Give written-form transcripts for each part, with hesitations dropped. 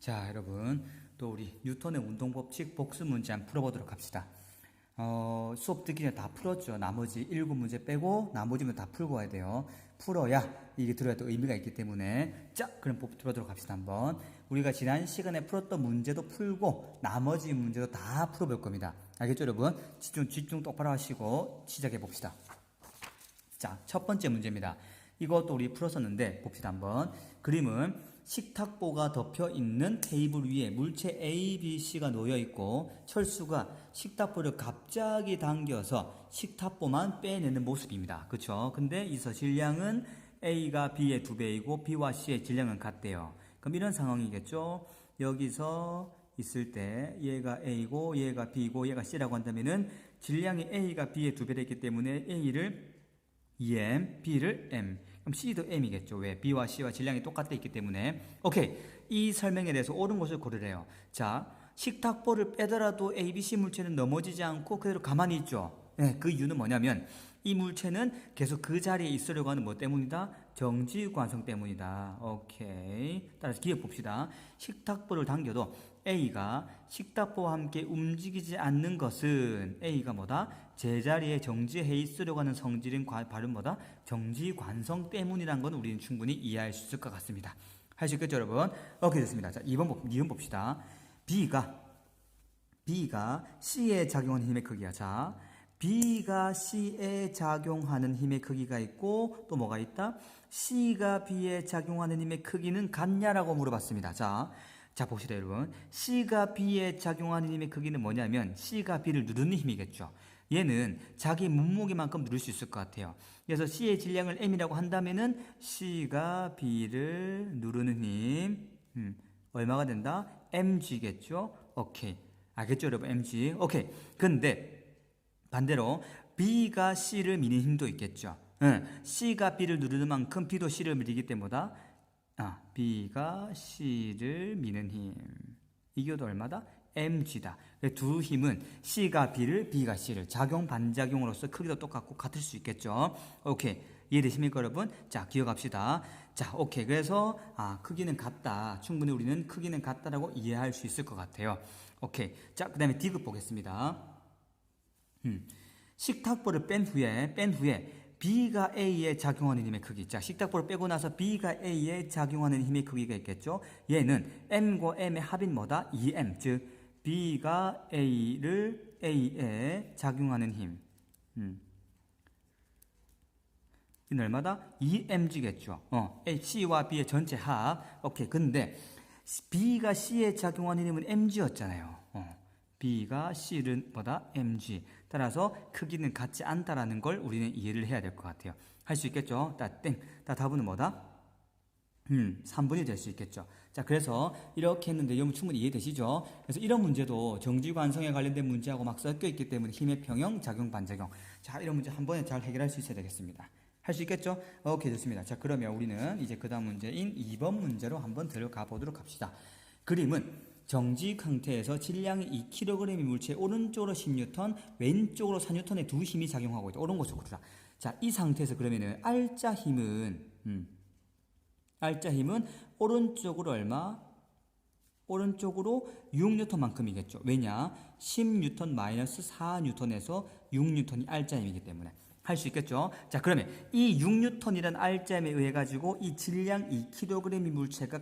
자, 여러분, 또 우리 뉴턴의 운동법칙 복습 문제 한번 풀어보도록 합시다. 수업 듣기 전에 다 풀었죠. 나머지 7문제 빼고 나머지는 다 풀고 와야 돼요. 풀어야 이게 들어야 또 의미가 있기 때문에. 자, 그럼 풀어보도록 합시다. 한번 우리가 지난 시간에 풀었던 문제도 풀고 나머지 문제도 다 풀어볼 겁니다. 알겠죠, 여러분? 집중 똑바로 하시고 시작해 봅시다. 자, 첫 번째 문제입니다. 이것도 우리 풀었었는데 봅시다. 한번 그림은 식탁보가 덮여 있는 테이블 위에 물체 A, B, C가 놓여 있고 철수가 식탁보를 갑자기 당겨서 식탁보만 빼내는 모습입니다. 그쵸? 근데 이서 질량은 A가 B의 2배이고 B와 C의 질량은 같대요. 그럼 이런 상황이겠죠? 여기서 있을 때 얘가 A고 얘가 B고 얘가 C라고 한다면은 질량이 A가 B의 2배 됐기 때문에 A를 EM, B를 M. 그럼 C도 M이겠죠. 왜? B와 C와 질량이 똑같아 있기 때문에. 오케이. 이 설명에 대해서 옳은 것을 고르래요. 자, 식탁보를 빼더라도 ABC 물체는 넘어지지 않고 그대로 가만히 있죠. 네, 그 이유는 뭐냐면 이 물체는 계속 그 자리에 있으려고 하는 뭐 때문이다? 정지관성 때문이다. 오케이. 따라서 기억 봅시다. 식탁보를 당겨도 A가 식탁보와 함께 움직이지 않는 것은 A가 뭐다? 제자리에 정지해 있으려고 하는 성질인 발음 뭐다? 정지관성 때문이란 건 우리는 충분히 이해할 수 있을 것 같습니다. 할 수 있겠죠, 여러분? 오케이, 됐습니다. 자, 2번 봅시다. B가 C에 작용하는 힘의 크기야. 자, B가 C에 작용하는 힘의 크기가 있고 또 뭐가 있다? C가 B에 작용하는 힘의 크기는 같냐라고 물어봤습니다. 자, 봅시다, 여러분. C가 B에 작용하는 힘의 크기는 뭐냐면 C가 B를 누르는 힘이겠죠. 얘는 자기 몸무게만큼 누를 수 있을 것 같아요. 그래서 C의 질량을 M이라고 한다면은 C가 B를 누르는 힘 얼마가 된다? mg겠죠? 오케이. 알겠죠, 여러분? mg. 오케이. 근데 반대로 B가 C를 미는 힘도 있겠죠. C가 B를 누르는 만큼 B도 C를 밀기 때문이다. B가 C를 미는 힘. 이것도 얼마다? mg다. 두 힘은 C가 B를, B가 C를 작용 반작용으로서 크기도 똑같고 같을 수 있겠죠. 오케이. 이해되십니까, 여러분? 자, 기억합시다. 자, 오케이. 그래서 크기는 같다. 충분히 우리는 크기는 같다라고 이해할 수 있을 것 같아요. 오케이. 자, 그 다음에 D급 보겠습니다. 식탁보를 뺀 후에 B가 A에 작용하는 힘의 크기. 자, 식탁보를 빼고 나서 B가 A에 작용하는 힘의 크기가 있겠죠. 얘는 M과 M의 합인 뭐다? 2M. 즉 B가 A에 작용하는 힘. 이는 얼마다? 2mg겠죠. C와 B의 전체 합. 오케이. 근데 B가 C에 작용하는 힘은 mg였잖아요. B가 C는 뭐다? mg. 따라서 크기는 같지 않다라는 걸 우리는 이해를 해야 될 것 같아요. 할 수 있겠죠? 답은 뭐다? 3분이 될 수 있겠죠. 자, 그래서 이렇게 했는데 여러분 충분히 이해되시죠? 그래서 이런 문제도 정지관성에 관련된 문제하고 막 섞여 있기 때문에 힘의 평형, 작용, 반작용. 자, 이런 문제 한 번에 잘 해결할 수 있어야 되겠습니다. 할 수 있겠죠? 오케이, 좋습니다. 자, 그러면 우리는 이제 그 다음 문제인 2번 문제로 한번 들어가 보도록 합시다. 그림은 정지 상태에서 질량이 2kg의 물체에 오른쪽으로 10N, 왼쪽으로 4N의 두 힘이 작용하고 있다. 옳은 것을 고르라. 자, 이 상태에서 그러면은 알짜 힘은 오른쪽으로 얼마? 오른쪽으로 6N만큼이겠죠. 왜냐? 10N-4N에서 6N이 알짜 힘이기 때문에. 할 수 있겠죠? 자, 그러면 이 6N이라는 알짜임에 의해 가지고 이 질량 2kg의 물체가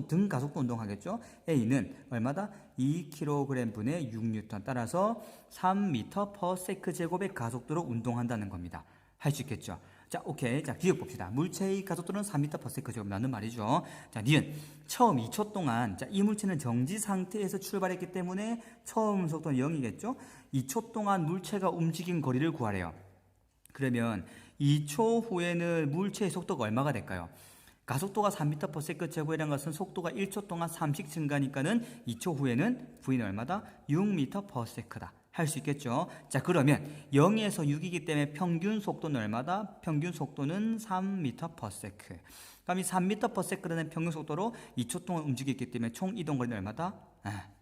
등 가속도 운동하겠죠? A는 얼마다? 2kg 분의 6N. 따라서 3m/s 제곱의 가속도로 운동한다는 겁니다. 할 수 있겠죠? 자, 오케이. 자, 기억 봅시다. 물체의 가속도는 3m/s 제곱 나는 말이죠. 자, 니은 처음 2초 동안, 자, 이 물체는 정지 상태에서 출발했기 때문에 처음 속도는 0이겠죠? 2초 동안 물체가 움직인 거리를 구하래요. 그러면 2초 후에는 물체의 속도가 얼마가 될까요? 가속도가 3m/s 제곱이라는 것은 속도가 1초 동안 3씩 증가니까는 2초 후에는 V는 얼마다? 6m/s다. 할 수 있겠죠? 자, 그러면 0에서 6이기 때문에 평균 속도는 얼마다? 평균 속도는 3m/s. 그럼 이 3m/s라는 평균 속도로 2초 동안 움직였기 때문에 총 이동거리는 얼마다?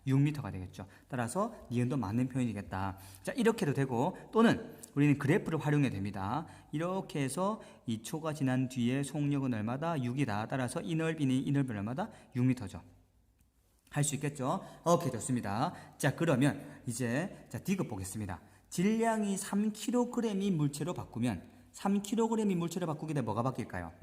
6m가 되겠죠. 따라서 니은도 맞는 표현이겠다. 자, 이렇게 해도 되고 또는 우리는 그래프를 활용해야 됩니다. 이렇게 해서 2초가 지난 뒤에 속력은 얼마다? 6이다. 따라서 이 넓이는 얼마다? 6m죠. 할 수 있겠죠? 오케이, 좋습니다. 자, 그러면 이제 자, 디귿 보겠습니다. 질량이 3kg이 물체로 바꾸면 3kg이 물체로 바꾸게 되면 뭐가 바뀔까요?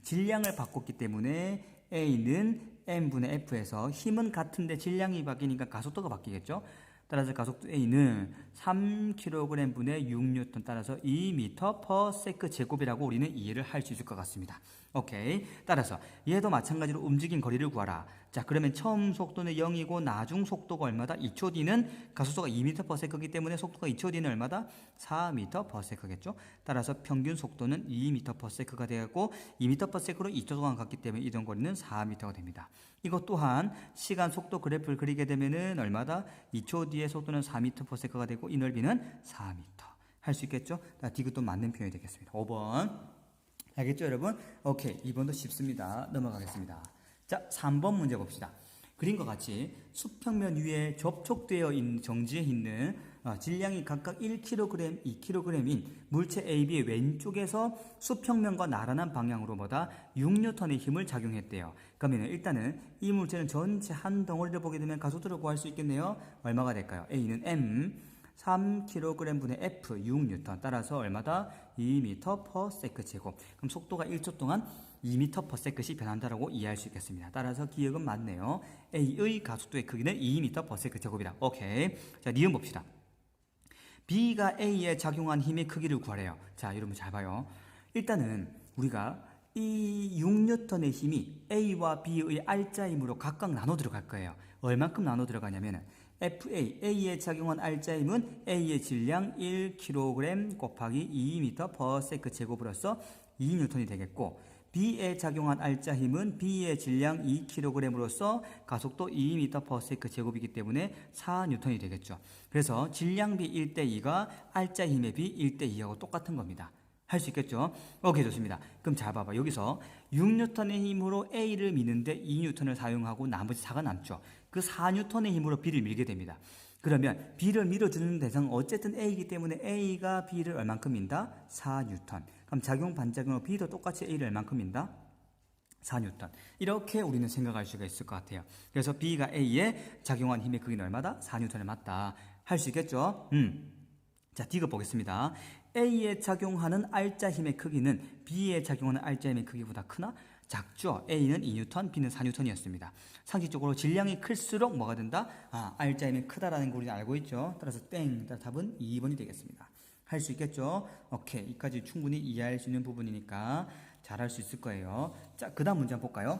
질량을 바꿨기 때문에 A는 M분의 F에서 힘은 같은데 질량이 바뀌니까 가속도가 바뀌겠죠? 따라서 가속도 A는 3kg 분의 6N 따라서 2m/s 제곱이라고 우리는 이해를 할 수 있을 것 같습니다. 오케이. 따라서 얘도 마찬가지로 움직인 거리를 구하라. 자, 그러면 처음 속도는 0이고 나중 속도가 얼마다? 2초 뒤는 가속도가 2m/s이기 때문에 속도가 2초 뒤는 얼마다? 4m/s겠죠. 따라서 평균 속도는 2m/s가 되고 2m/s로 2초 동안 갔기 때문에 이동 거리는 4m가 됩니다. 이것 또한 시간 속도 그래프를 그리게 되면은 얼마다? 2초 뒤에 속도는 4m/s가 되고 이 넓이는 4m. 할 수 있겠죠? 디귿도 맞는 표현이 되겠습니다. 5번. 알겠죠, 여러분? 오케이. 2번도 쉽습니다. 넘어가겠습니다. 자, 3번 문제 봅시다. 그림과 같이 수평면 위에 접촉되어 있는 정지에 있는 질량이 각각 1kg, 2kg인 물체 AB의 왼쪽에서 수평면과 나란한 방향으로 6N의 힘을 작용했대요. 그러면 일단은 이 물체는 전체 한 덩어리를 보게 되면 가속도를 구할 수 있겠네요. 얼마가 될까요? A는 M 3kg 분의 F 6N 따라서 얼마다? 2m/s 제곱. 그럼 속도가 1초 동안 2m/s씩 변한다라고 이해할 수 있겠습니다. 따라서 기억은 맞네요. A의 가속도의 크기는 2m/s 제곱이다. 오케이. 자, 니은 봅시다. B가 A에 작용한 힘의 크기를 구하래요. 자, 여러분 잘 봐요. 일단은 우리가 이 6N의 힘이 A와 B의 R자 힘으로 각각 나눠 들어갈 거예요. 얼만큼 나눠 들어가냐면은 FA, A에 작용한 R자 힘은 A의 질량 1kg 곱하기 2m/s 제곱으로서 2N이 되겠고, B에 작용한 R자 힘은 B의 질량 2kg으로서 가속도 2m/s 제곱이기 때문에 4N이 되겠죠. 그래서 질량비 1대2가 R자 힘의 비 1대2하고 똑같은 겁니다. 할 수 있겠죠? 오케이, 좋습니다. 그럼 잘 봐봐. 여기서 6N의 힘으로 A를 미는데 2N을 사용하고 나머지 4가 남죠. 그 4N의 힘으로 B를 밀게 됩니다. 그러면 B를 밀어주는 대상은 어쨌든 A이기 때문에 A가 B를 얼만큼 민다? 4N. 그럼 작용 반작용으로 B도 똑같이 A를 얼만큼 민다? 4N. 이렇게 우리는 생각할 수가 있을 것 같아요. 그래서 B가 A에 작용한 힘의 크기는 얼마다? 4N에 맞다. 할 수 있겠죠? 자, 디귿 보겠습니다. A에 작용하는 R자 힘의 크기는 B에 작용하는 R자 힘의 크기보다 크나? 작죠. A는 2N, B는 4N이었습니다. 상식적으로 질량이 클수록 뭐가 된다? R자 힘이 크다라는 걸 우리는 알고 있죠. 따라서 땡. 따라서 답은 2번이 되겠습니다. 할 수 있겠죠? 오케이. 이까지 충분히 이해할 수 있는 부분이니까 잘 할 수 있을 거예요. 자, 그 다음 문제 한번 볼까요?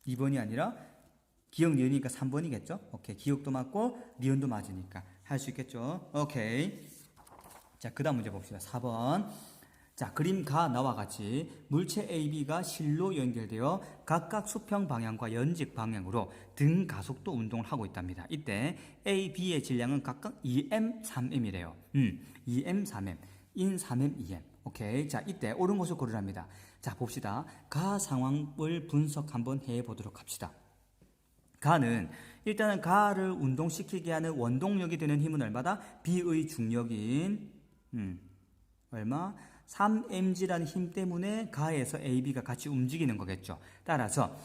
2번이 아니라 기억 니은이니까 3번이겠죠? 오케이. 기억도 맞고 니은도 맞으니까 할 수 있겠죠? 오케이. 자, 그 다음 문제 봅시다. 4번. 자, 그림과 나와 같이 물체 AB가 실로 연결되어 각각 수평 방향과 연직 방향으로 등 가속도 운동을 하고 있답니다. 이때 A, B의 질량은 각각 2M, 3M이래요. 2M, 3M, 인 3M, 2M. 오케이. 자, 이때 옳은 것을 고르랍니다. 자, 봅시다. 가 상황을 분석 한번 해보도록 합시다. 가는 일단은 가를 운동시키게 하는 원동력이 되는 힘은 얼마다? B의 중력인 얼마? 3mg라는 힘 때문에 가에서 AB가 같이 움직이는 거겠죠. 따라서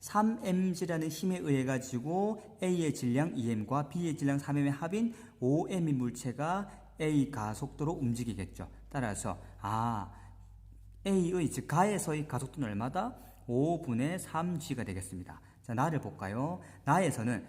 3mg라는 힘에 의해 가지고 A의 질량 2m과 B의 질량 3m의 합인 5m의 물체가 A 가속도로 움직이겠죠. 따라서 A의 즉 가에서의 가속도는 얼마다? 5분의 3g가 되겠습니다. 자, 나를 볼까요? 나에서는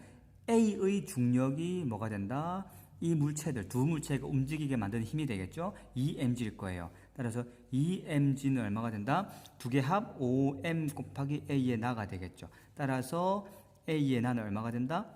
A의 중력이 뭐가 된다? 이 물체들, 두 물체가 움직이게 만드는 힘이 되겠죠? 2mg일 거예요. 따라서 2mg는 얼마가 된다? 두 개 합 5m 곱하기 A의 나가 되겠죠. 따라서 A의 나는 얼마가 된다?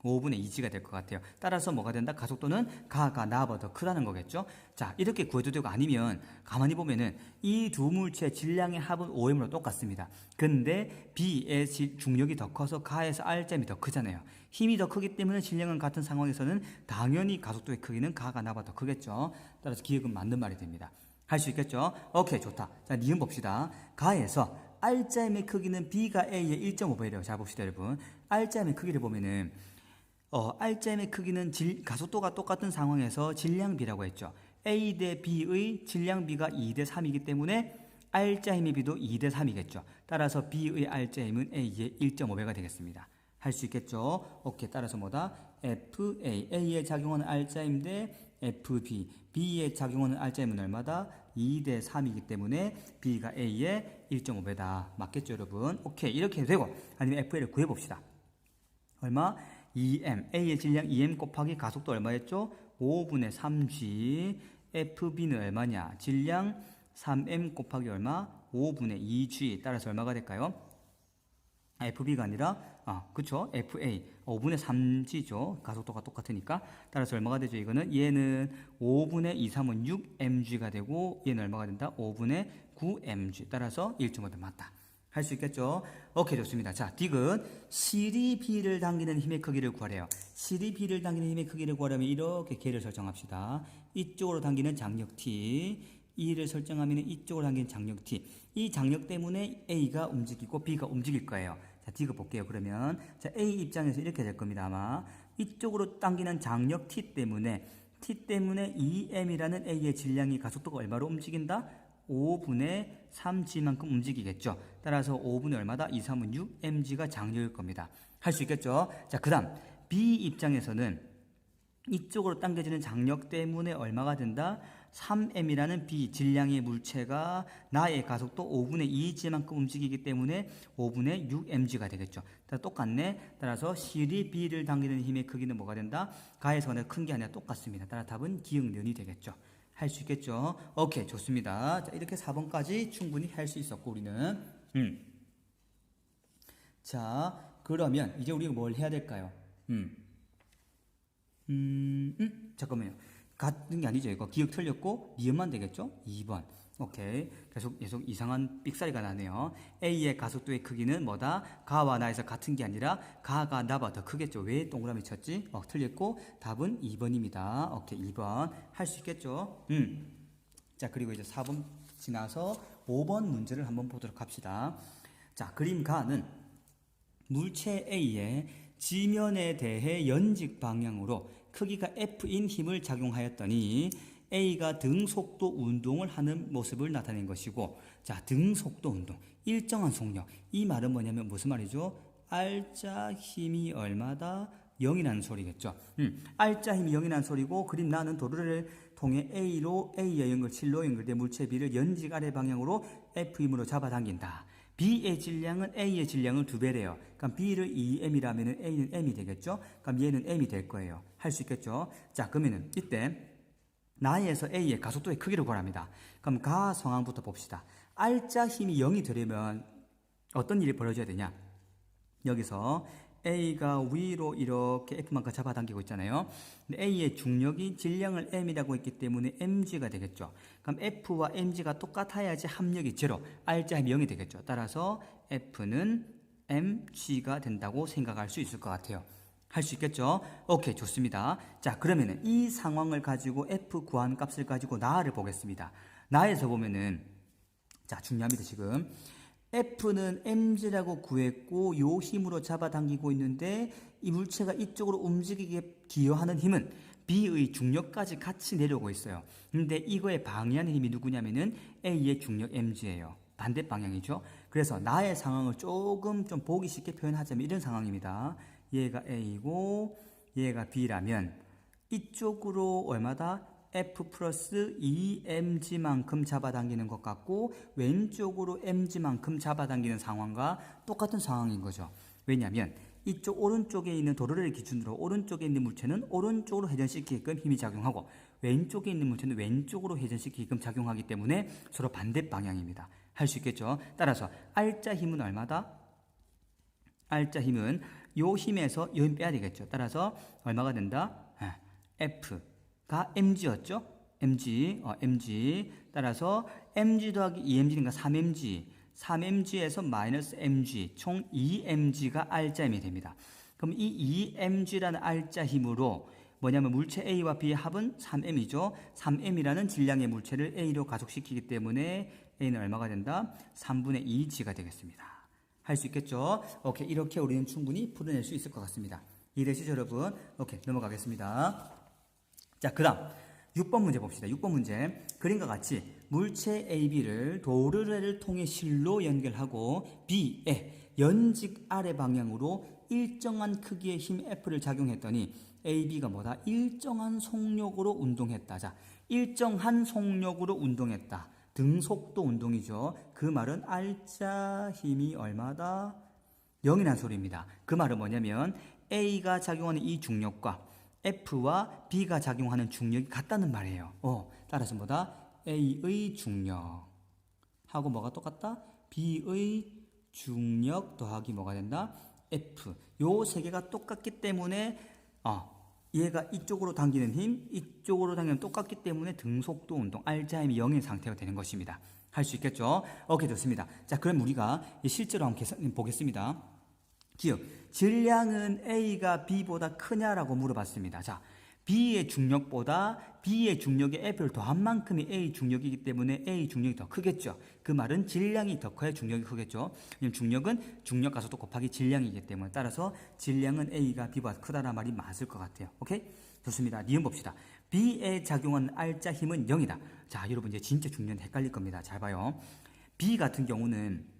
5분의 2g가 될 것 같아요. 따라서 뭐가 된다? 가속도는 가가 나보다 더 크다는 거겠죠. 자, 이렇게 구해도 되고 아니면 가만히 보면은 이 두 물체의 질량의 합은 5m으로 똑같습니다. 근데 B의 중력이 더 커서 가에서 R점이 더 크잖아요. 힘이 더 크기 때문에 질량은 같은 상황에서는 당연히 가속도의 크기는 가가 나보다 더 크겠죠. 따라서 기억은 맞는 말이 됩니다. 할 수 있겠죠? 오케이, 좋다. 자, 니은 봅시다. 가에서 R자임의 크기는 B가 A의 1.5배래요. 자, 봅시다, 여러분. R자임의 크기를 보면은 R자임의 크기는 가속도가 똑같은 상황에서 질량비라고 했죠. A 대 B의 질량비가 2대 3이기 때문에 R자 힘의 B도 2대 3이겠죠. 따라서 B의 R자 힘은 A의 1.5배가 되겠습니다. 할 수 있겠죠? 오케이. 따라서 뭐다? FA, A에 작용하는 R자 힘대 FB, B에 작용하는 R자 힘은 얼마다? 2대 3이기 때문에 B가 A의 1.5배다. 맞겠죠, 여러분? 오케이. 이렇게 해도 되고, 아니면 FA를 구해봅시다. 얼마? 2m, A의 질량 2m 곱하기 가속도 얼마였죠? 5분의 3g, FB는 얼마냐? 질량 3m 곱하기 얼마? 5분의 2g, 따라서 얼마가 될까요? FB가 아니라, 그쵸? FA, 5분의 3g죠. 가속도가 똑같으니까. 따라서 얼마가 되죠? 이거는, 얘는 5분의 2, 3은 6mg가 되고, 얘는 얼마가 된다? 5분의 9mg. 따라서 1.5배 맞다. 할 수 있겠죠? 오케이, 좋습니다. 자, 딕은 C이 B를 당기는 힘의 크기를 구하래요. C이 B를 당기는 힘의 크기를 구하려면 이렇게 개를 설정합시다. 이쪽으로 당기는 장력 T, E를 설정하면 이쪽으로 당기는 장력 T. 이 장력 때문에 A가 움직이고 B가 움직일 거예요. 자, 딕을 볼게요. 그러면 자, A 입장에서 이렇게 될 겁니다. 아마 이쪽으로 당기는 장력 T 때문에 2m이라는 A의 질량이 가속도가 얼마로 움직인다? 5분의 3g만큼 움직이겠죠. 따라서 5분의 얼마다? 2, 3은 6mg가 장력일 겁니다. 할 수 있겠죠? 자, 그 다음 B 입장에서는 이쪽으로 당겨지는 장력 때문에 얼마가 된다? 3m이라는 B 질량의 물체가 나의 가속도 5분의 2g만큼 움직이기 때문에 5분의 6mg가 되겠죠. 똑같네. 따라서 C이 B를 당기는 힘의 크기는 뭐가 된다? 가에서 큰 게 아니라 똑같습니다. 따라 답은 기역면이 되겠죠. 할 수 있겠죠? 오케이, 좋습니다. 자, 이렇게 4번까지 충분히 할 수 있었고, 우리는. 자, 그러면 이제 우리가 뭘 해야 될까요? 잠깐만요. 같은 게 아니죠. 이거 기억 틀렸고, 니은만 되겠죠? 2번. 오케이. 계속 이상한 삑사리가 나네요. A의 가속도의 크기는 뭐다? 가와 나에서 같은 게 아니라 가가 나보다 더 크겠죠. 왜 동그라미 쳤지? 틀렸고, 답은 2번입니다. 오케이, 2번. 할 수 있겠죠? 자, 그리고 이제 4번 지나서 5번 문제를 한번 보도록 합시다. 자, 그림 가는 물체 A의 지면에 대해 연직 방향으로 크기가 F인 힘을 작용하였더니 A가 등속도 운동을 하는 모습을 나타낸 것이고, 자, 등속도 운동, 일정한 속력. 이 말은 뭐냐면 무슨 말이죠? R자 힘이 얼마다? 0이라는 소리겠죠. R자 힘이 0이라는 소리고, 그림 나는 도로를 통해 A의 연결 7로 연결된 물체 B를 연직 아래 방향으로 F 힘으로 잡아당긴다. B의 질량은 A의 질량을 2배래요. 그럼 B를 2m이라면 A는 m이 되겠죠? 그럼 얘는 m이 될 거예요. 할 수 있겠죠? 자, 그러면은 이때 나에서 A의 가속도의 크기를 구합니다. 그럼 가 상황부터 봅시다. R자 힘이 0이 되려면 어떤 일이 벌어져야 되냐? 여기서 A가 위로 이렇게 F만큼 잡아당기고 있잖아요. 근데 A의 중력이 질량을 m이라고 했기 때문에 mg가 되겠죠. 그럼 F와 mg가 똑같아야지 합력이 제로, R자 힘이 0이 되겠죠. 따라서 F는 mg가 된다고 생각할 수 있을 것 같아요. 할 수 있겠죠? 오케이, 좋습니다. 자, 그러면은 이 상황을 가지고 F 구한 값을 가지고 나를 보겠습니다. 나에서 보면은, 자, 중요합니다, 지금. F는 mg라고 구했고, 요 힘으로 잡아당기고 있는데, 이 물체가 이쪽으로 움직이게 기여하는 힘은 B의 중력까지 같이 내려오고 있어요. 근데 이거에 방해하는 힘이 누구냐면은 A의 중력 mg예요. 반대 방향이죠. 그래서 나의 상황을 조금 좀 보기 쉽게 표현하자면 이런 상황입니다. 얘가 A고 얘가 B라면 이쪽으로 얼마다? F 플러스 2mg만큼 잡아당기는 것 같고, 왼쪽으로 mg만큼 잡아당기는 상황과 똑같은 상황인 거죠. 왜냐하면 이쪽 오른쪽에 있는 도로를 기준으로 오른쪽에 있는 물체는 오른쪽으로 회전시키게끔 힘이 작용하고, 왼쪽에 있는 물체는 왼쪽으로 회전시키게끔 작용하기 때문에 서로 반대 방향입니다. 할 수 있겠죠? 따라서 R자 힘은 얼마다? R자 힘은 요 힘에서 요 힘 빼야 되겠죠. 따라서 얼마가 된다? F가 mg였죠? mg. 따라서 mg 더하기 2mg니까 3mg. 3mg에서 마이너스 mg. 총 2mg가 R자 힘이 됩니다. 그럼 이 2mg라는 R자 힘으로 뭐냐면 물체 A와 B의 합은 3m이죠. 3m이라는 질량의 물체를 A로 가속시키기 때문에 A는 얼마가 된다? 3분의 2g가 되겠습니다. 할 수 있겠죠? 오케이, 이렇게 우리는 충분히 풀어낼 수 있을 것 같습니다. 이해되시죠, 여러분? 오케이, 넘어가겠습니다. 자, 그 다음 6번 문제 봅시다. 6번 문제. 그림과 같이 물체 AB를 도르래를 통해 실로 연결하고 B에 연직 아래 방향으로 일정한 크기의 힘 F를 작용했더니 AB가 뭐다? 일정한 속력으로 운동했다. 자, 일정한 속력으로 운동했다. 등속도 운동이죠. 그 말은 R자 힘이 얼마다? 0이라는 소리입니다. 그 말은 뭐냐면 A가 작용하는 이 중력과 F와 B가 작용하는 중력이 같다는 말이에요. 따라서 뭐다? A의 중력하고 뭐가 똑같다? B의 중력 더하기 뭐가 된다? F. 요 세 개가 똑같기 때문에 얘가 이쪽으로 당기는 힘, 이쪽으로 당기는 똑같기 때문에 등속도 운동, R자 힘이 0인 상태가 되는 것입니다. 할 수 있겠죠? 오케이, 좋습니다. 자, 그럼 우리가 실제로 한번 보겠습니다. 기억, 질량은 A가 B보다 크냐라고 물어봤습니다. 자, B의 중력에 F를 더한 만큼이 A 중력이기 때문에 A 중력이 더 크겠죠. 그 말은 질량이 더 커야 중력이 크겠죠. 왜냐면 중력은 중력 가속도 곱하기 질량이기 때문에 따라서 질량은 A가 B보다 크다는 말이 맞을 것 같아요. 오케이? 좋습니다. 니은 봅시다. B에 작용하는 R자 힘은 0이다. 자, 여러분 이제 진짜 중요한 헷갈릴 겁니다. 잘 봐요. B 같은 경우는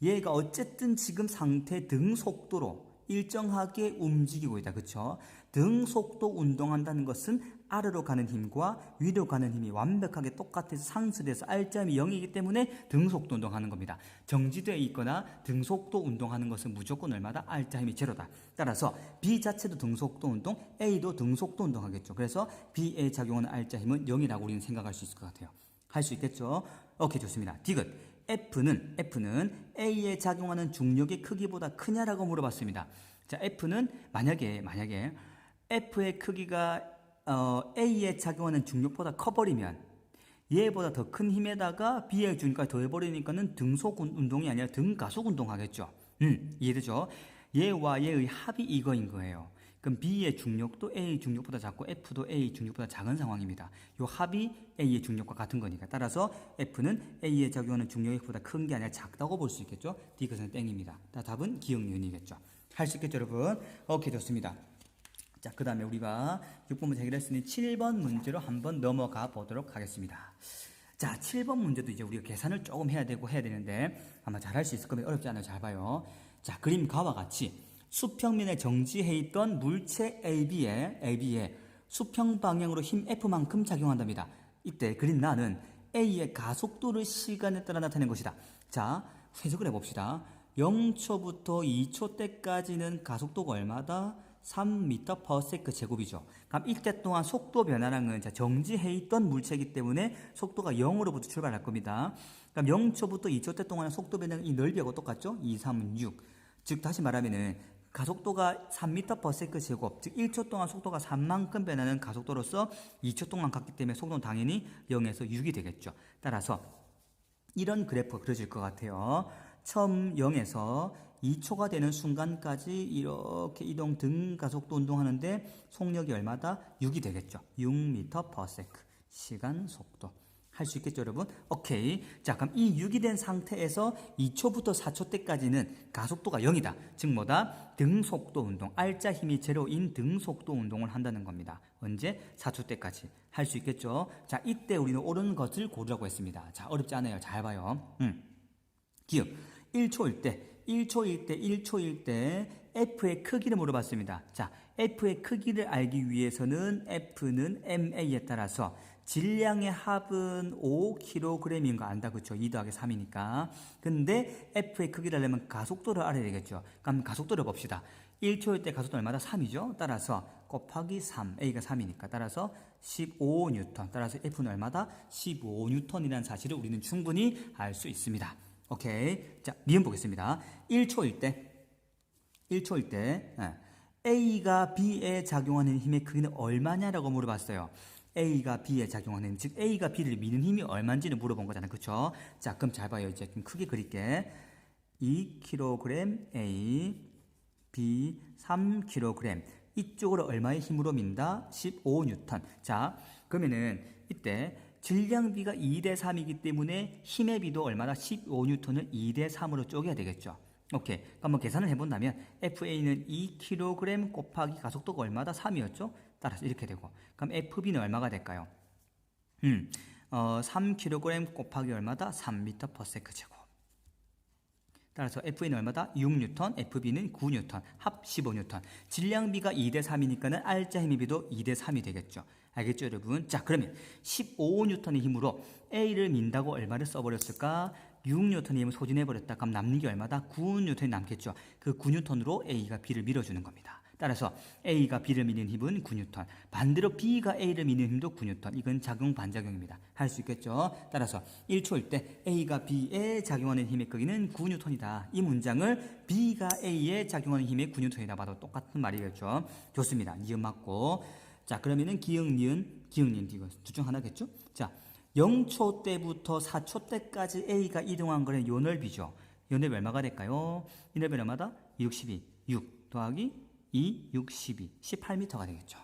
얘가 어쨌든 지금 상태 등속도로 일정하게 움직이고 있다. 그쵸? 등속도 운동한다는 것은 아래로 가는 힘과 위로 가는 힘이 완벽하게 똑같아서 상쇄돼서 R자임이 0이기 때문에 등속도 운동하는 겁니다. 정지되어 있거나 등속도 운동하는 것은 무조건 얼마다? R자임이 제로다. 따라서 B 자체도 등속도 운동, A도 등속도 운동하겠죠. 그래서 B에 작용하는 R자힘은 0이라고 우리는 생각할 수 있을 것 같아요. 할 수 있겠죠? 오케이, 좋습니다. 디귿. F는 A에 작용하는 중력의 크기보다 크냐라고 물어봤습니다. 자, F는 만약에 F의 크기가 A에 작용하는 중력보다 커버리면 얘보다 더 큰 힘에다가 B의 중력까지 더해버리니까는 등속 운동이 아니라 등가속 운동하겠죠. 이해되죠? 얘와 얘의 합이 이거인 거예요. 그럼 B의 중력도 A의 중력보다 작고 F도 A의 중력보다 작은 상황입니다. 이 합이 A의 중력과 같은 거니까. 따라서 F는 A에 작용하는 중력보다 큰 게 아니라 작다고 볼 수 있겠죠. D것은 땡입니다. 답은 기억 니은이겠죠. 할 수 있겠죠, 여러분? 오케이, 좋습니다. 자, 그 다음에 우리가 6번 문제 해결했으니 7번 문제로 한번 넘어가 보도록 하겠습니다. 자, 7번 문제도 이제 우리가 계산을 조금 해야 되는데 아마 잘 할 수 있을 겁니다. 어렵지 않아요. 잘 봐요. 자, 그림과와 같이 수평면에 정지해 있던 물체 AB에 수평 방향으로 힘 F만큼 작용한답니다. 이때 그린 나는 A의 가속도를 시간에 따라 나타낸 것이다. 자, 해석을 해봅시다. 0초부터 2초 때까지는 가속도가 얼마다? 3m/s 제곱이죠. 그럼 이때 동안 속도 변화량은 정지해 있던 물체이기 때문에 속도가 0으로부터 출발할 겁니다. 그럼 0초부터 2초 때 동안의 속도 변화량은 이 넓이하고 똑같죠? 2, 3, 6. 즉 다시 말하면은 가속도가 3m/s 제곱, 즉 1초 동안 속도가 3만큼 변하는 가속도로서 2초 동안 갔기 때문에 속도는 당연히 0에서 6이 되겠죠. 따라서 이런 그래프가 그려질 것 같아요. 처음 0에서 2초가 되는 순간까지 이렇게 이동 등가속도 운동하는데 속력이 얼마다? 6이 되겠죠. 6m/s 시간 속도. 할 수 있겠죠, 여러분? 오케이. 자, 그럼 이 6이 된 상태에서 2초부터 4초 때까지는 가속도가 0이다. 즉 뭐다? 등속도 운동. R자 힘이 제로인 등속도 운동을 한다는 겁니다. 언제? 4초 때까지. 할 수 있겠죠? 자, 이때 우리는 옳은 것을 고르라고 했습니다. 자, 어렵지 않아요. 잘 봐요. 기억. 1초일 때 F의 크기를 물어봤습니다. 자, F의 크기를 알기 위해서는 F는 MA에 따라서 질량의 합은 5kg인 거 안다. 그쵸? 2 더하기 3이니까. 근데 F의 크기를 알려면 가속도를 알아야 되겠죠. 그럼 가속도를 봅시다. 1초일 때 가속도 얼마다? 3이죠. 따라서 곱하기 3, A가 3이니까 따라서 15N. 따라서 F는 얼마다? 15N이라는 사실을 우리는 충분히 알 수 있습니다. 오케이. 자, 니은 보겠습니다. 1초일 때 A가 B에 작용하는 힘의 크기는 얼마냐라고 물어봤어요. A가 B에 작용하는, 즉 A가 B를 미는 힘이 얼마인지를 물어본 거잖아요. 그쵸? 자, 그럼 잘 봐요. 이제 좀 크게 그릴게. 2kg A, B 3kg. 이쪽으로 얼마의 힘으로 민다? 15N. 자, 그러면은 이때 질량비가 2대 3이기 때문에 힘의 비도 얼마나 15N을 2대 3으로 쪼개야 되겠죠. 오케이. 그럼 한번 계산을 해본다면 FA는 2kg 곱하기 가속도가 얼마다? 3이었죠. 따라서 이렇게 되고, 그럼 FB는 얼마가 될까요? 3kg 곱하기 얼마다? 3m/s 제곱. 따라서 F는 얼마다? 6N, FB는 9N, 합 15N. 질량비가 2대 3이니까는 알짜 힘의 비도 2대 3이 되겠죠. 알겠죠, 여러분? 자, 그러면 15N의 힘으로 A를 민다고 얼마를 써버렸을까? 6N의 힘을 소진해버렸다. 그럼 남는 게 얼마다? 9N이 남겠죠. 그 9N으로 A가 B를 밀어주는 겁니다. 따라서 A가 B를 미는 힘은 9N. 반대로 B가 A를 미는 힘도 9N. 이건 작용 반작용입니다. 할 수 있겠죠. 따라서 1초일 때 A가 B에 작용하는 힘의 크기는 9N이다. 이 문장을 B가 A에 작용하는 힘의 9N이다 봐도 똑같은 말이겠죠. 좋습니다. 니은 맞고. 자, 그러면은 기역, 니은, 이거 둘 중 하나겠죠. 자, 0초 때부터 4초 때까지 A가 이동한 거는 요 넓이죠. 요 넓이 얼마가 될까요? 이 넓이 얼마다? 62. 6 더하기 2, 6, 12, 18m가 되겠죠.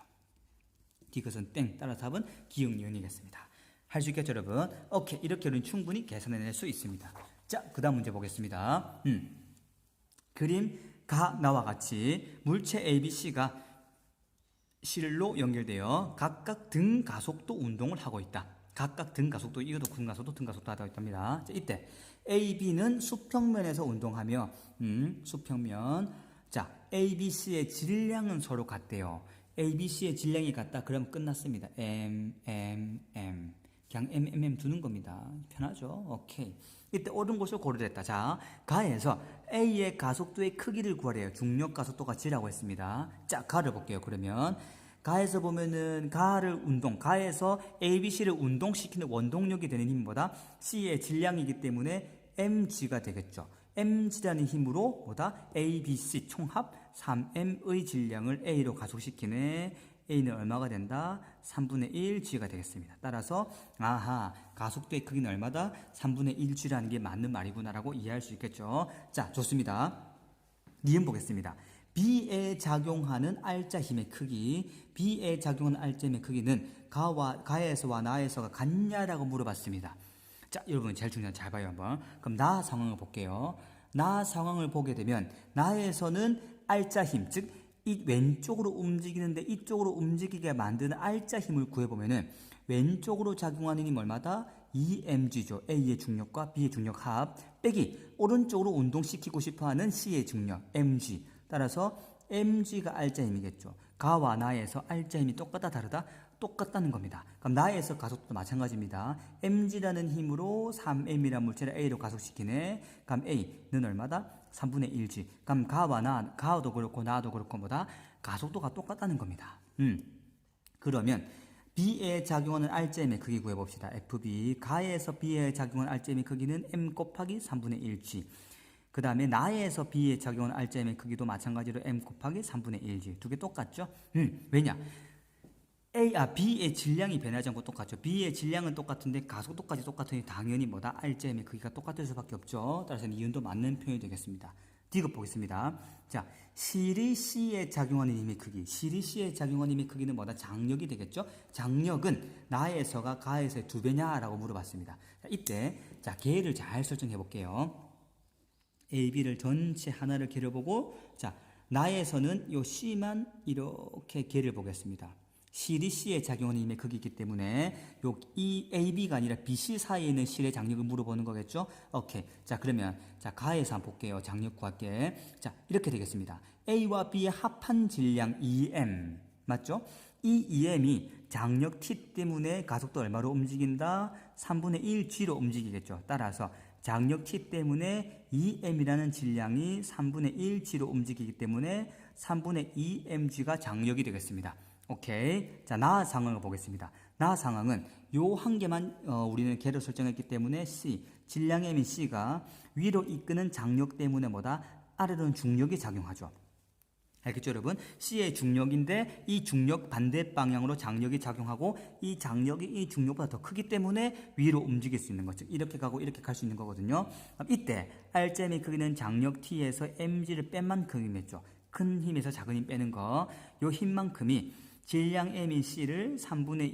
이것은 땡. 따라서 답은 기역, 니은이겠습니다. 할 수 있겠죠, 여러분? 오케이. 이렇게 우리는 충분히 계산해낼 수 있습니다. 자, 그 다음 문제 보겠습니다. 그림 나와 같이 물체 ABC가 실로 연결되어 각각 등 가속도 운동을 하고 있다. 각각 등 가속도, 이것도 등 가속도 하고 있답니다. 자, 이때 AB는 수평면에서 운동하며, 수평면. 자, ABC의 질량은 서로 같대요. ABC의 질량이 같다. 그러면 끝났습니다. M. 그냥 M 두는 겁니다. 편하죠? 오케이. 이때 옳은 곳을 고르랬다. 자, 가에서 A의 가속도의 크기를 구하래요. 중력 가속도가 G라고 했습니다. 자, 가를 볼게요. 그러면 가에서 보면은 가에서 ABC를 운동시키는 원동력이 되는 힘보다 C의 질량이기 때문에 mg가 되겠죠. mg라는 힘으로 뭐다? ABC 총합 3m의 질량을 A로 가속시키네. A는 얼마가 된다? 3분의 1 G가 되겠습니다. 따라서 가속도의 크기는 얼마다? 3분의 1 G라는 게 맞는 말이구나라고 이해할 수 있겠죠. 자, 좋습니다. 니은 보겠습니다. B에 작용하는 알짜 힘의 크기, B에 작용하는 알짜 힘의 크기는 가에서와 나에서가 같냐라고 물어봤습니다. 자, 여러분 제일 중요한 잘 봐요 한번. 그럼 나 상황을 볼게요. 나 상황을 보게 되면 나에서는 알짜 힘, 즉 이 왼쪽으로 움직이는데 이쪽으로 움직이게 만드는 알짜 힘을 구해보면은 왼쪽으로 작용하는 힘 얼마다? 2mg죠. A의 중력과 B의 중력 합 빼기 오른쪽으로 운동시키고 싶어하는 C의 중력 mg. 따라서 mg가 알짜 힘이겠죠. 가와 나에서 알짜 힘이 똑같다 다르다? 똑같다는 겁니다. 그럼 나에서 가속도도 마찬가지입니다. mg라는 힘으로 3m이라는 물체를 A로 가속시키네. 그럼 A는 얼마다? 3분의 1g. 그럼 가도 그렇고 나도 그렇고 뭐다? 가속도가 똑같다는 겁니다. 그러면 B에 작용하는 알짜힘의 크기 구해봅시다. FB. 가에서 B에 작용하는 알짜힘의 크기는 M 곱하기 3분의 1g. 그 다음에 나에서 B에 작용하는 알짜힘의 크기도 마찬가지로 M 곱하기 3분의 1g. 두 개 똑같죠? 왜냐? B의 질량이 변하지 않고 똑같죠. B의 질량은 똑같은데 가속도까지 똑같으니 당연히 뭐다? 알짜힘의 크기가 똑같을 수밖에 없죠. 따라서 니은도 맞는 표현이 되겠습니다. D급 보겠습니다. 자, 실이 C에 작용하는 힘의 크기. 실이 C에 작용하는 힘의 크기는 뭐다? 장력이 되겠죠. 장력은 나에서가 가에서의 2배냐라고 물어봤습니다. 자, 이때 자, 개를 잘 설정해 볼게요. A, B를 전체 하나를 개려보고 자, 나에서는 요 C만 이렇게 개를 보겠습니다. 실이 C에 작용하는 힘의 크기이기 때문에 이 AB가 아니라 BC 사이에 있는 실의 장력을 물어보는 거겠죠? 오케이. 자, 그러면 자, 가에서 한번 볼게요. 장력 구할게. 자, 이렇게 되겠습니다. A와 B의 합한 질량 2m. 맞죠? 이 2m이 장력 T 때문에 가속도 얼마로 움직인다? 3분의 1G로 움직이겠죠. 따라서 장력 T 때문에 2m이라는 질량이 3분의 1G로 움직이기 때문에 3분의 2mg가 장력이 되겠습니다. 오케이. 자, 나 상황을 보겠습니다. 나 상황은 요 한 개만 우리는 개로 설정했기 때문에 C, 질량의 M인 C가 위로 이끄는 장력 때문에 뭐다? 아래로는 중력이 작용하죠. 알겠죠, 여러분? C의 중력인데 이 중력 반대 방향으로 장력이 작용하고 이 장력이 이 중력보다 더 크기 때문에 위로 움직일 수 있는 거죠. 이렇게 가고 이렇게 갈 수 있는 거거든요. 그럼 이때 R점의 크기는 장력 T에서 mg를 뺀 만큼이겠죠. 큰 힘에서 작은 힘 빼는 거. 요 힘만큼이 질량 M인 C를 3분의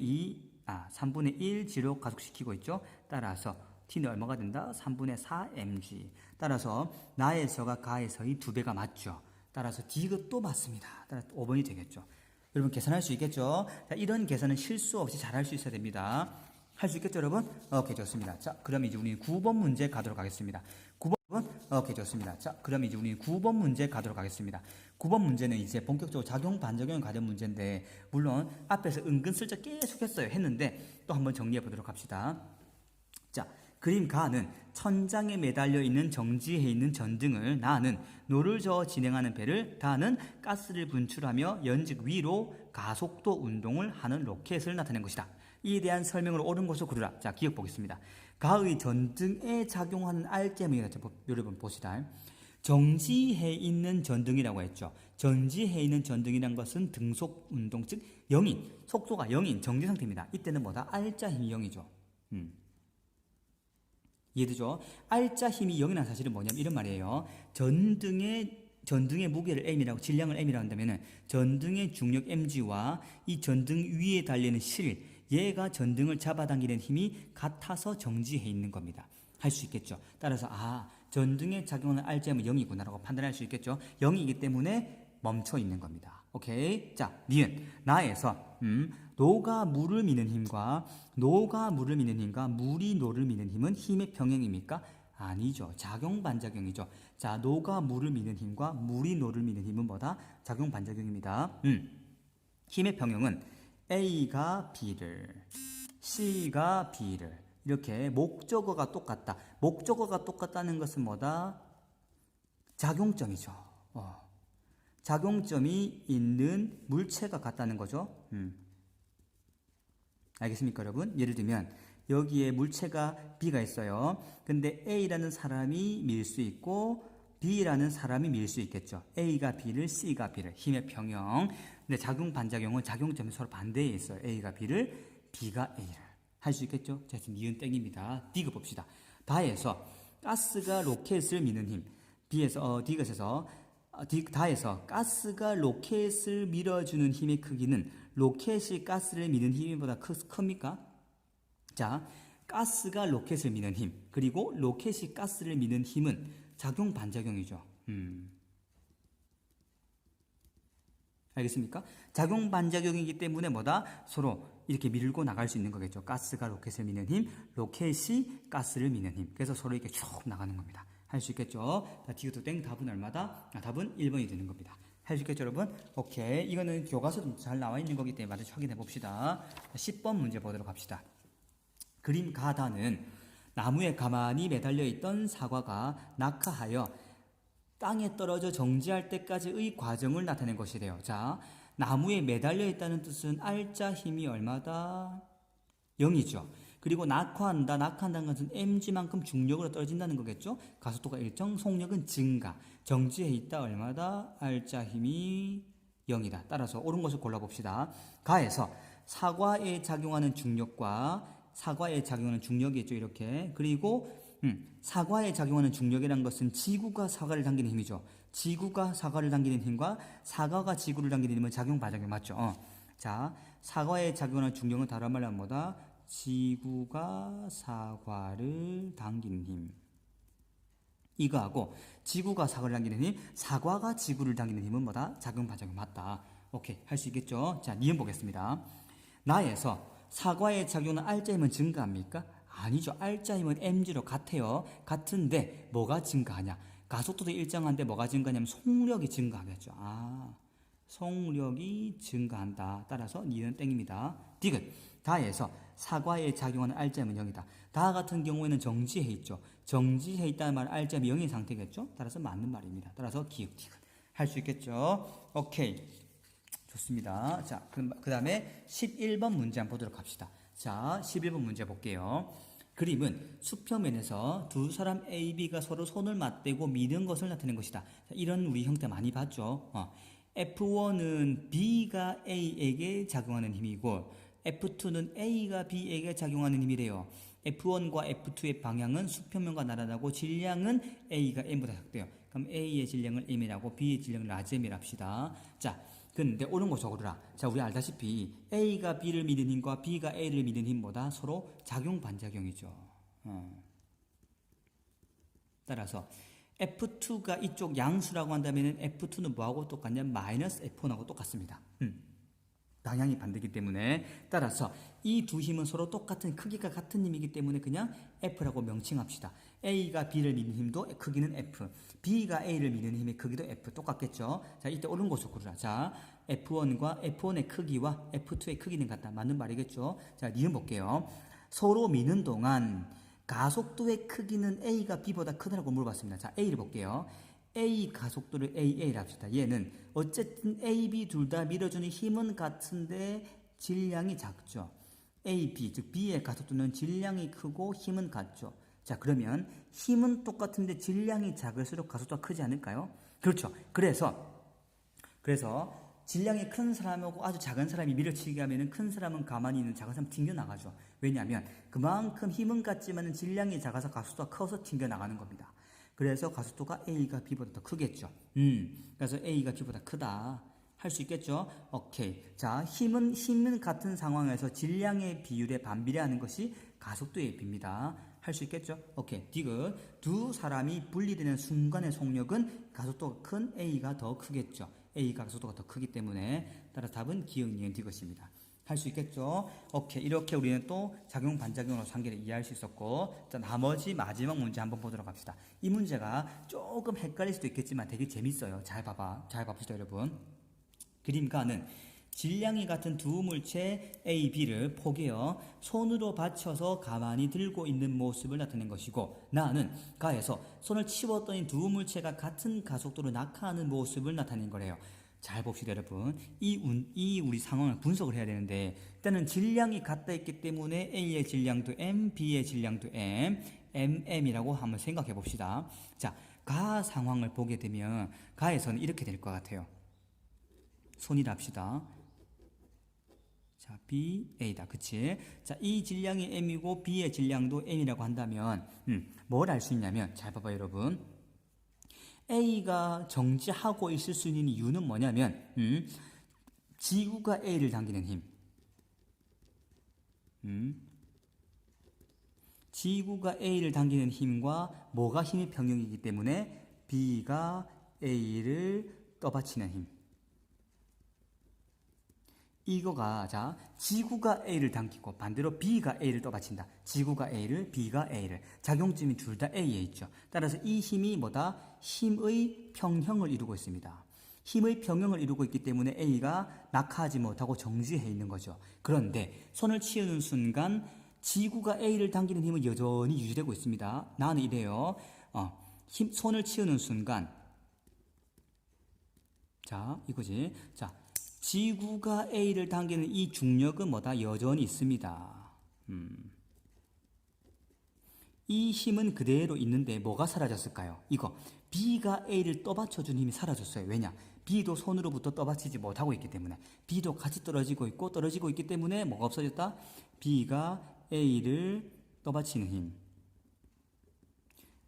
1G로 가속시키고 있죠. 따라서 T는 얼마가 된다? 3분의 4mg. 따라서 나에서가 가에서의 2배가 맞죠. 따라서 D것도 맞습니다. 따라서 5번이 되겠죠. 여러분 계산할 수 있겠죠? 자, 이런 계산은 실수 없이 잘 할 수 있어야 됩니다. 할 수 있겠죠, 여러분? 오케이, 좋습니다. 자, 그럼 이제 우리 9번 문제 가도록 하겠습니다. 9번, 오케이, 좋습니다. 자, 그럼 이제 우리 9번 문제 가도록 하겠습니다. 9번 문제는 이제 본격적으로 작용, 반작용에 관련 문제인데, 물론 앞에서 은근슬쩍 계속 했는데, 또 한번 정리해 보도록 합시다. 자, 그림 가는 천장에 매달려 있는 정지해 있는 전등을 나는 노를 저어 진행하는 배를 다는 가스를 분출하며 연직 위로 가속도 운동을 하는 로켓을 나타낸 것이다. 이에 대한 설명을 옳은 것으로 고르라. 자, 기억 보겠습니다. 가의 전등에 작용하는 알제목이다. 여러분 보시다. 정지해 있는 전등이라고 했죠. 정지해 있는 전등이란 것은 등속 운동, 즉 0인, 속도가 0인 정지 상태입니다. 이때는 뭐다? 알자 힘이 0이죠. 이해되죠? 알자 힘이 0이라는 사실은 뭐냐면 이런 말이에요. 전등의 무게를 m이라고, 질량을 m이라고 한다면은 전등의 중력 mg와 이 전등 위에 달리는 실, 얘가 전등을 잡아당기는 힘이 같아서 정지해 있는 겁니다. 할 수 있겠죠. 따라서 전등에 작용하는 알자는 0이구나라고 판단할 수 있겠죠. 0이기 때문에 멈춰 있는 겁니다. 오케이. 자, 니은 나에서 노가 물을 미는 힘과 물이 노를 미는 힘은 힘의 평행입니까? 아니죠. 작용 반작용이죠. 자, 노가 물을 미는 힘과 물이 노를 미는 힘은 뭐다? 작용 반작용입니다. 힘의 평형은 A가 B를, C가 B를, 이렇게 목적어가 똑같다. 목적어가 똑같다는 것은 뭐다? 작용점이죠. 작용점이 있는 물체가 같다는 거죠. 알겠습니까, 여러분? 예를 들면 여기에 물체가 B가 있어요. 근데 A라는 사람이 밀 수 있고 B라는 사람이 밀 수 있겠죠. A가 B를, C가 B를. 힘의 평형. 근데 작용 반작용은 작용점이 서로 반대에 있어요. A가 B를, B가 A를. 할 수 있겠죠? 자, 지금 니은 땡입니다. D가 봅시다. 다에서 가스가 로켓을 미는 힘. 다에서 가스가 로켓을 밀어주는 힘의 크기는 로켓이 가스를 미는 힘보다 큽니까? 자, 가스가 로켓을 미는 힘, 그리고 로켓이 가스를 미는 힘은 작용 반작용이죠. 알겠습니까? 작용 반작용이기 때문에 뭐다? 서로 이렇게 밀고 나갈 수 있는 거겠죠. 가스가 로켓을 미는 힘, 로켓이 가스를 미는 힘. 그래서 서로 이렇게 쭉 나가는 겁니다. 할 수 있겠죠? 자, 디귿도 땡. 답은 얼마다? 답은 1번이 되는 겁니다. 할 수 있겠죠, 여러분? 오케이. 이거는 교과서도 잘 나와 있는 거기 때문에 마저 확인해 봅시다. 10번 문제 보도록 합시다. 그림 가다는 나무에 가만히 매달려 있던 사과가 낙하하여 땅에 떨어져 정지할 때까지의 과정을 나타낸 것이래요. 자, 나무에 매달려 있다는 뜻은 알자 힘이 얼마다? 0이죠. 그리고 낙하한다는 것은 mg만큼 중력으로 떨어진다는 거겠죠. 가속도가 일정, 속력은 증가. 정지해 있다 얼마다? 알자 힘이 0이다. 따라서 옳은 것을 골라봅시다. 가에서 사과에 작용하는 중력이겠죠. 이렇게. 그리고 사과에 작용하는 중력이란 것은 지구가 사과를 당기는 힘이죠. 지구가 사과를 당기는 힘과 사과가 지구를 당기는 힘은 작용 반작용 맞죠? 자, 사과에 작용하는 중력은 다른 말로 하면 뭐다? 지구가 사과를 당기는 힘. 이거하고 지구가 사과를 당기는 힘, 사과가 지구를 당기는 힘은 뭐다? 작용 반작용 맞다. 오케이. 할 수 있겠죠? 자, 니은 보겠습니다. 나에서 사과에 작용하는 알자 힘은 증가합니까? 아니죠. 알자 힘은 mg로 같아요. 같은데 뭐가 증가하냐? 가속도도 일정한데 뭐가 증가하냐면 속력이 증가하겠죠. 속력이 증가한다. 따라서 니은 땡입니다. 디귿. 다에서 사과에 작용하는 알자 힘은 0이다. 다 같은 경우에는 정지해 있죠. 정지해 있다는 말은 알자 힘이 0인 상태겠죠. 따라서 맞는 말입니다. 따라서 기역 디귿. 할 수 있겠죠. 오케이. 좋습니다. 자, 그 다음에 11번 문제 한번 보도록 합시다. 자, 11번 문제 볼게요. 그림은 수평면에서 두 사람 A, B가 서로 손을 맞대고 미는 것을 나타낸 것이다. 자, 이런 우리 형태 많이 봤죠. F1은 B가 A에게 작용하는 힘이고 F2는 A가 B에게 작용하는 힘이래요. F1과 F2의 방향은 수평면과 나란하고 질량은 A가 M보다 작대요. 그럼 A의 질량을 M이라고 B의 질량을 라지M이라 합시다. 자, 근데 옳은 거 적어두라. 자, 우리 알다시피 A가 B를 미는 힘과 B가 A를 미는 힘보다 서로 작용 반작용이죠. 따라서 F2가 이쪽 양수라고 한다면 F2는 뭐하고 똑같냐? 마이너스 F1하고 똑같습니다. 방향이 반대이기 때문에 따라서 이 두 힘은 서로 똑같은 크기가 같은 힘이기 때문에 그냥 F라고 명칭합시다. A가 B를 미는 힘도 크기는 F, B가 A를 미는 힘의 크기도 F 똑같겠죠. 자, 이때 옳은 것을 고르라. 자, F1과 F1의 크기와 F2의 크기는 같다. 맞는 말이겠죠. 자, 니은 볼게요. 서로 미는 동안 가속도의 크기는 A가 B보다 크다고 물어봤습니다. 자, A를 볼게요. A 가속도를 AA를 합시다. 얘는 어쨌든 A, B 둘 다 밀어주는 힘은 같은데 질량이 작죠. A, B, 즉 B의 가속도는 질량이 크고 힘은 같죠. 자, 그러면 힘은 똑같은데 질량이 작을수록 가속도가 크지 않을까요? 그렇죠. 그래서 질량이 큰 사람하고 아주 작은 사람이 밀어치기 하면은 큰 사람은 가만히 있는 작은 사람은 튕겨나가죠. 왜냐하면 그만큼 힘은 같지만 질량이 작아서 가속도가 커서 튕겨나가는 겁니다. 그래서 가속도가 A가 B보다 더 크겠죠. 그래서 A가 B보다 크다. 할 수 있겠죠? 오케이. 자, 힘은 같은 상황에서 질량의 비율에 반비례하는 것이 가속도의 비입니다. 할 수 있겠죠? 오케이. 디귿. 두 사람이 분리되는 순간의 속력은 가속도가 큰 A가 더 크겠죠. A가 가속도가 더 크기 때문에 따라 답은 기역, 니은, 디귿입니다. 할 수 있겠죠? 오케이. 이렇게 우리는 또 작용, 반작용으로 관계를 이해할 수 있었고, 자, 나머지 마지막 문제 한번 보도록 합시다. 이 문제가 조금 헷갈릴 수도 있겠지만 되게 재밌어요. 잘 봐봅시다, 여러분. 그림가는 질량이 같은 두 물체 A, B를 포개어 손으로 받쳐서 가만히 들고 있는 모습을 나타낸 것이고, 나는 가에서 손을 치웠더니 두 물체가 같은 가속도로 낙하하는 모습을 나타낸 거래요. 잘 봅시다, 여러분. 이 우리 상황을 분석을 해야 되는데, 일단은 질량이 같다 있기 때문에 A의 질량도 M, B의 질량도 M, MM이라고 한번 생각해 봅시다. 자, 가 상황을 보게 되면 가에서는 이렇게 될 것 같아요. 손이라 합시다. 자, B, A다. 그치? 자, 이 질량이 M이고 B의 질량도 M이라고 한다면 뭘 알 수 있냐면, 잘 봐봐요, 여러분. A가 정지하고 있을 수 있는 이유는 뭐냐면 지구가 A를 당기는 힘. 지구가 A를 당기는 힘과 뭐가 힘의 평형이기 때문에 B가 A를 떠받치는 힘. 이거가, 자, 지구가 A를 당기고 반대로 B가 A를 떠받친다. 지구가 A를, B가 A를. 작용점이 둘 다 A에 있죠. 따라서 이 힘이 뭐다? 힘의 평형을 이루고 있습니다. 힘의 평형을 이루고 있기 때문에 A가 낙하하지 못하고 정지해 있는 거죠. 그런데 손을 치우는 순간 지구가 A를 당기는 힘은 여전히 유지되고 있습니다. 나는 이래요. 손을 치우는 순간, 자, 이거지. 자, 지구가 A를 당기는 이 중력은 뭐다? 여전히 있습니다. 이 힘은 그대로 있는데 뭐가 사라졌을까요? 이거. B가 A를 떠받쳐준 힘이 사라졌어요. 왜냐? B도 손으로부터 떠받치지 못하고 있기 때문에. B도 같이 떨어지고 있기 때문에 뭐가 없어졌다? B가 A를 떠받치는 힘.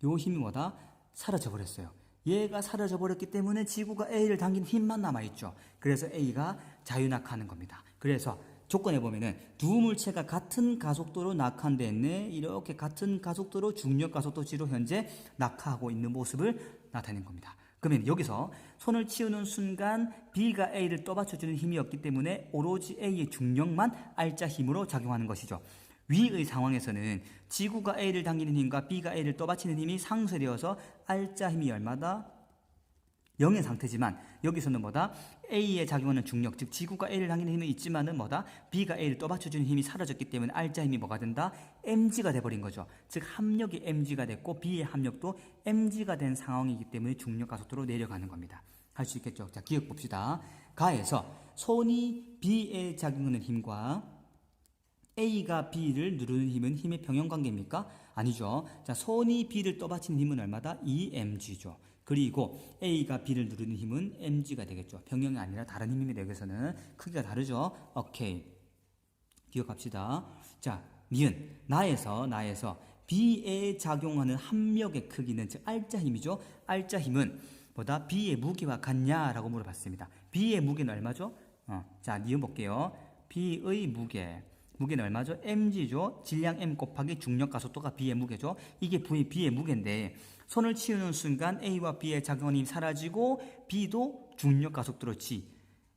요 힘이 뭐다? 사라져버렸어요. 얘가 사라져버렸기 때문에 지구가 A를 당긴 힘만 남아있죠. 그래서 A가 자유낙하하는 겁니다. 그래서 조건에 보면은 두 물체가 같은 가속도로 낙하한데 이렇게 같은 가속도로 중력 가속도지로 현재 낙하하고 있는 모습을 나타낸 겁니다. 그러면 여기서 손을 치우는 순간 B가 A를 떠받쳐주는 힘이 없기 때문에 오로지 A의 중력만 알짜 힘으로 작용하는 것이죠. 위의 상황에서는 지구가 A를 당기는 힘과 B가 A를 떠받치는 힘이 상쇄되어서 알짜 힘이 얼마다? 0의 상태지만 여기서는 뭐다? A에 작용하는 중력, 즉 지구가 A를 당기는 힘은 있지만은 뭐다? B가 A를 떠받쳐주는 힘이 사라졌기 때문에 알짜 힘이 뭐가 된다? mg가 돼버린 거죠. 즉 합력이 mg가 됐고 B의 합력도 mg가 된 상황이기 때문에 중력 가속도로 내려가는 겁니다. 할 수 있겠죠? 자, 기억 봅시다. 가에서 손이 B에 작용하는 힘과 A가 B를 누르는 힘은 힘의 평형관계입니까? 아니죠. 자, 손이 B를 떠받치는 힘은 얼마다? 2mg죠. 그리고 A가 B를 누르는 힘은 mg가 되겠죠. 평형이 아니라 다른 힘입니다. 여기서는 크기가 다르죠. 오케이. 기억합시다. 자, 니은 나에서 B에 작용하는 합력의 크기는 즉 알짜 힘이죠. 알짜 힘은 보다 B의 무게와 같냐라고 물어봤습니다. B의 무게는 얼마죠? 자, 니은 볼게요. B의 무게는 얼마죠? mg죠. 질량 m 곱하기 중력 가속도가 B의 무게죠. 이게 B의 무게인데 손을 치우는 순간 A와 B의 작용하는 힘이 사라지고 B도 중력 가속도로 G,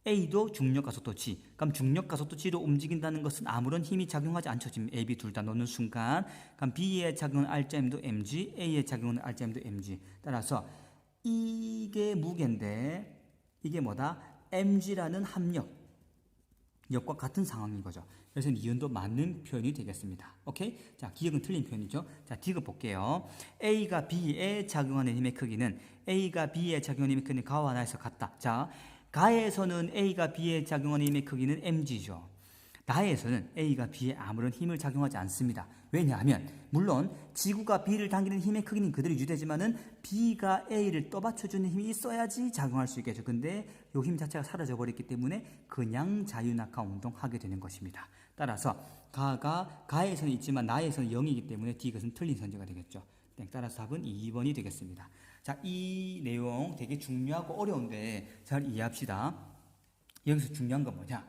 A도 중력가속도 G. 그럼 중력가속도 G로 움직인다는 것은 아무런 힘이 작용하지 않죠. 지금 A, B 둘 다 넣는 순간. 그럼 B의 작용은 R자임도 mg, A의 작용은 R자임도 mg. 따라서 이게 무게인데 이게 뭐다? mg라는 합력과 같은 상황인 거죠. 그래서 이온도 맞는 표현이 되겠습니다. 오케이? 자, 기억은 틀린 표현이죠. 자, 디귿 볼게요. A가 B에 작용하는 힘의 크기는 A가 B에 작용하는 힘의 크기는 가와 나에서 같다. 자, 가에서는 A가 B에 작용하는 힘의 크기는 mg죠. 나에서는 A가 B에 아무런 힘을 작용하지 않습니다. 왜냐하면 물론 지구가 B를 당기는 힘의 크기는 그대로 유지되지만은 B가 A를 떠받쳐주는 힘이 있어야지 작용할 수 있겠죠. 근데 이 힘 자체가 사라져 버렸기 때문에 그냥 자유낙하 운동하게 되는 것입니다. 따라서 가에서는 있지만 나에서는 0이기 때문에 D것은 틀린 선지가 되겠죠. 따라서 답은 2번이 되겠습니다. 자, 이 내용 되게 중요하고 어려운데 잘 이해합시다. 여기서 중요한 건 뭐냐?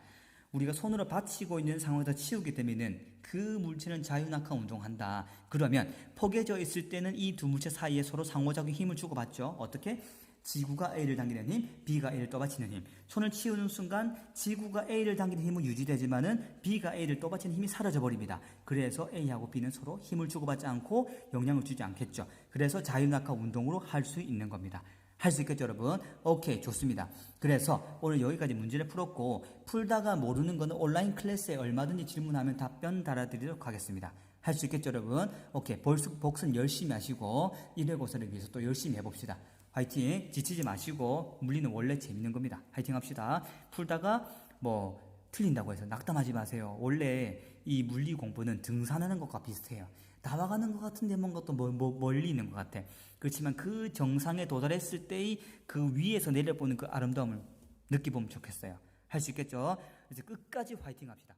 우리가 손으로 받치고 있는 상황에서 치우게 되면은 그 물체는 자유낙하 운동한다. 그러면 포개져 있을 때는 이 두 물체 사이에 서로 상호작용 힘을 주고받죠. 어떻게? 지구가 A를 당기는 힘, B가 A를 떠받치는 힘. 손을 치우는 순간 지구가 A를 당기는 힘은 유지되지만은 B가 A를 떠받치는 힘이 사라져 버립니다. 그래서 A하고 B는 서로 힘을 주고받지 않고 영향을 주지 않겠죠. 그래서 자유낙하 운동으로 할 수 있는 겁니다. 할 수 있겠죠, 여러분? 오케이, 좋습니다. 그래서 오늘 여기까지 문제를 풀었고, 풀다가 모르는 거는 온라인 클래스에 얼마든지 질문하면 답변 달아드리도록 하겠습니다. 할 수 있겠죠, 여러분? 오케이, 복습 열심히 하시고 1회고사를 위해서 또 열심히 해봅시다. 화이팅! 지치지 마시고 물리는 원래 재밌는 겁니다. 화이팅 합시다. 풀다가 틀린다고 해서 낙담하지 마세요. 원래 이 물리 공부는 등산하는 것과 비슷해요. 나와가는 것 같은데 뭔가 또 멀리 있는 것 같아. 그렇지만 그 정상에 도달했을 때의 그 위에서 내려보는 그 아름다움을 느껴보면 좋겠어요. 할 수 있겠죠? 이제 끝까지 화이팅 합시다.